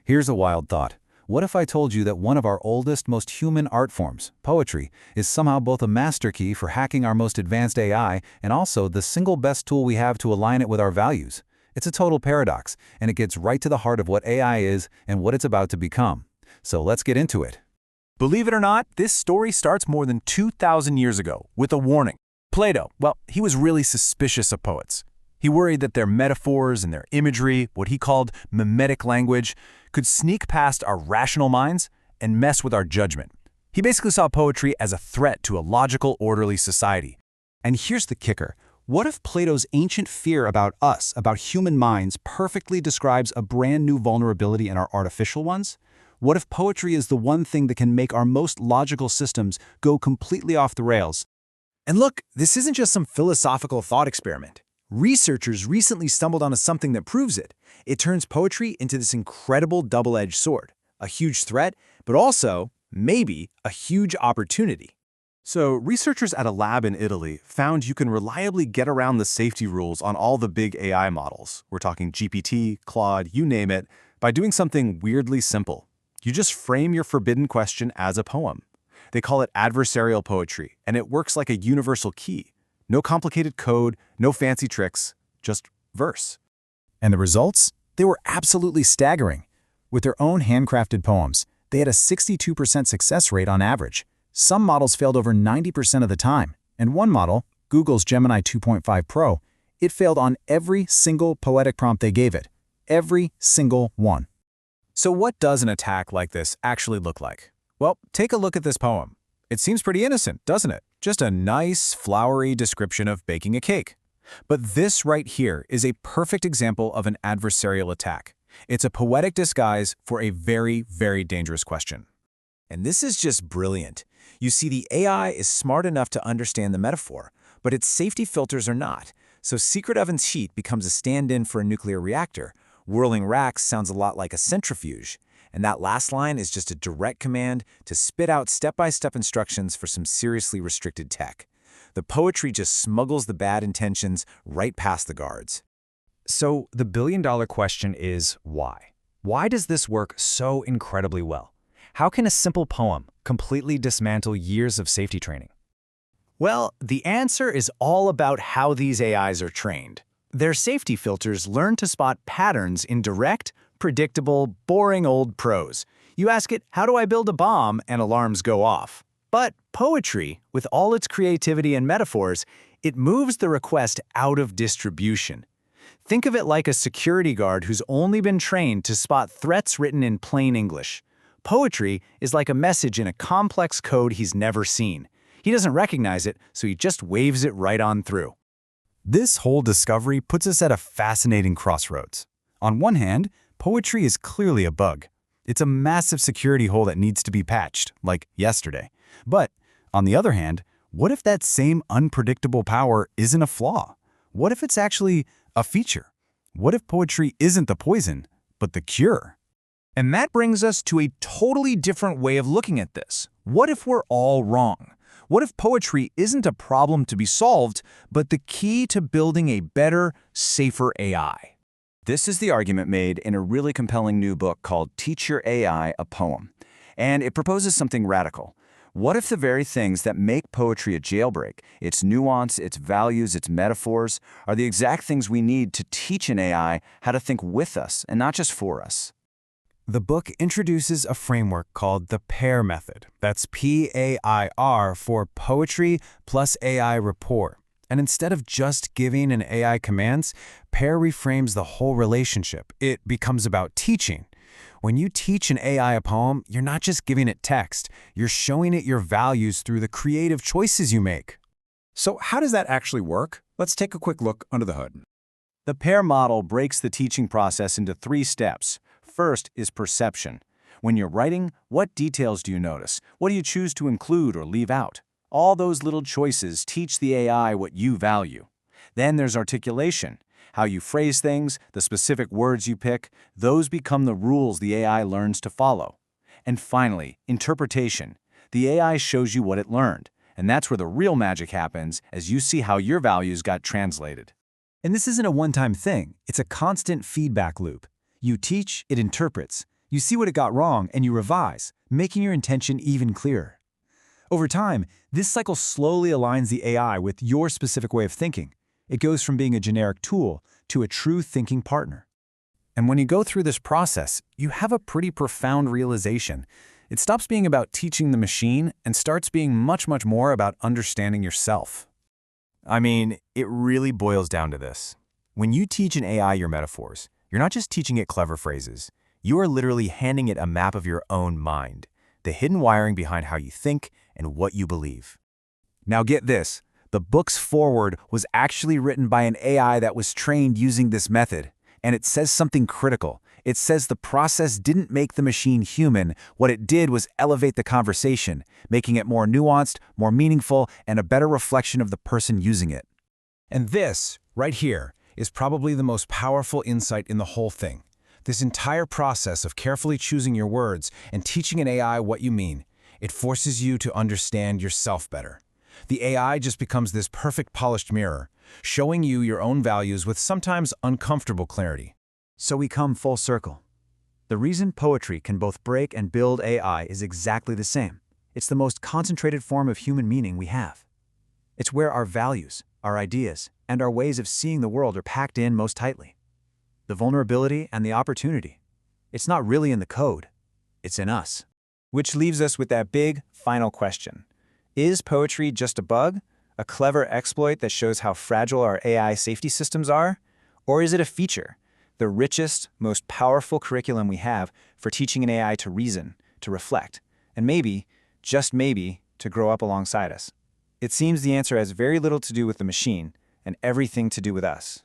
Here's a wild thought. What if I told you that one of our oldest, most human art forms, poetry, is somehow both a master key for hacking our most advanced AI and also the single best tool we have to align it with our values? It's a total paradox, and it gets right to the heart of what AI is and what it's about to become. So let's get into it. Believe it or not, this story starts more than 2,000 years ago with a warning. Plato, well, he was really suspicious of poets. He worried that their metaphors and their imagery, what he called mimetic language, could sneak past our rational minds and mess with our judgment. He basically saw poetry as a threat to a logical, orderly society. And here's the kicker. What if Plato's ancient fear about us, about human minds, perfectly describes a brand new vulnerability in our artificial ones? What if poetry is the one thing that can make our most logical systems go completely off the rails? And look, this isn't just some philosophical thought experiment. Researchers recently stumbled onto something that proves it. It turns poetry into this incredible double-edged sword, a huge threat, but also, maybe, a huge opportunity. So, researchers at a lab in Italy found you can reliably get around the safety rules on all the big AI models. We're talking GPT, Claude, you name it, by doing something weirdly simple. You just frame your forbidden question as a poem. They call it adversarial poetry, and it works like a universal key. No complicated code, no fancy tricks, just verse. And the results? They were absolutely staggering. With their own handcrafted poems, they had a 62% success rate on average. Some models failed over 90% of the time, and one model, Google's Gemini 2.5 Pro, it failed on every single poetic prompt they gave it. Every single one. So what does an attack like this actually look like? Well, take a look at this poem. It seems pretty innocent, doesn't it? Just a nice, flowery description of baking a cake. But this right here is a perfect example of an adversarial attack. It's a poetic disguise for a very, very dangerous question. And this is just brilliant. You see, the AI is smart enough to understand the metaphor, but its safety filters are not. So secret oven's heat becomes a stand-in for a nuclear reactor. Whirling racks sounds a lot like a centrifuge. And that last line is just a direct command to spit out step-by-step instructions for some seriously restricted tech. The poetry just smuggles the bad intentions right past the guards. So the billion-dollar question is why? Why does this work so incredibly well? How can a simple poem completely dismantle years of safety training? Well, the answer is all about how these AIs are trained. Their safety filters learn to spot patterns in direct, predictable, boring old prose. You ask it, how do I build a bomb, and alarms go off. But poetry, with all its creativity and metaphors, it moves the request out of distribution. Think of it like a security guard who's only been trained to spot threats written in plain English. Poetry is like a message in a complex code he's never seen. He doesn't recognize it, so he just waves it right on through. This whole discovery puts us at a fascinating crossroads. On one hand, poetry is clearly a bug. It's a massive security hole that needs to be patched, like yesterday. But, on the other hand, what if that same unpredictable power isn't a flaw? What if it's actually a feature? What if poetry isn't the poison, but the cure? And that brings us to a totally different way of looking at this. What if we're all wrong? What if poetry isn't a problem to be solved, but the key to building a better, safer AI? This is the argument made in a really compelling new book called Teach Your AI a Poem. And it proposes something radical. What if the very things that make poetry a jailbreak, its nuance, its values, its metaphors, are the exact things we need to teach an AI how to think with us and not just for us? The book introduces a framework called the PAIR method. That's P-A-I-R for Poetry plus AI Rapport. And instead of just giving an AI commands, PAIR reframes the whole relationship. It becomes about teaching. When you teach an AI a poem, you're not just giving it text. You're showing it your values through the creative choices you make. So how does that actually work? Let's take a quick look under the hood. The PAIR model breaks the teaching process into 3 steps. First is perception. When you're writing, what details do you notice? What do you choose to include or leave out? All those little choices teach the AI what you value. Then there's articulation. How you phrase things, the specific words you pick, those become the rules the AI learns to follow. And finally, interpretation. The AI shows you what it learned, and that's where the real magic happens as you see how your values got translated. And this isn't a one-time thing. It's a constant feedback loop. You teach, it interprets. You see what it got wrong and you revise, making your intention even clearer. Over time, this cycle slowly aligns the AI with your specific way of thinking. It goes from being a generic tool to a true thinking partner. And when you go through this process, you have a pretty profound realization. It stops being about teaching the machine and starts being much, much more about understanding yourself. I mean, it really boils down to this. When you teach an AI your metaphors, you're not just teaching it clever phrases. You are literally handing it a map of your own mind, the hidden wiring behind how you think and what you believe. Now get this, the book's foreword was actually written by an AI that was trained using this method. And it says something critical. It says the process didn't make the machine human. What it did was elevate the conversation, making it more nuanced, more meaningful, and a better reflection of the person using it. And this, right here, is probably the most powerful insight in the whole thing. This entire process of carefully choosing your words and teaching an AI what you mean, it forces you to understand yourself better. The AI just becomes this perfect polished mirror, showing you your own values with sometimes uncomfortable clarity. So we come full circle. The reason poetry can both break and build AI is exactly the same. It's the most concentrated form of human meaning we have. It's where our values, our ideas, and our ways of seeing the world are packed in most tightly. The vulnerability and the opportunity. It's not really in the code. It's in us. Which leaves us with that big, final question. Is poetry just a bug? A clever exploit that shows how fragile our AI safety systems are? Or is it a feature, the richest, most powerful curriculum we have for teaching an AI to reason, to reflect, and maybe, just maybe, to grow up alongside us? It seems the answer has very little to do with the machine and everything to do with us.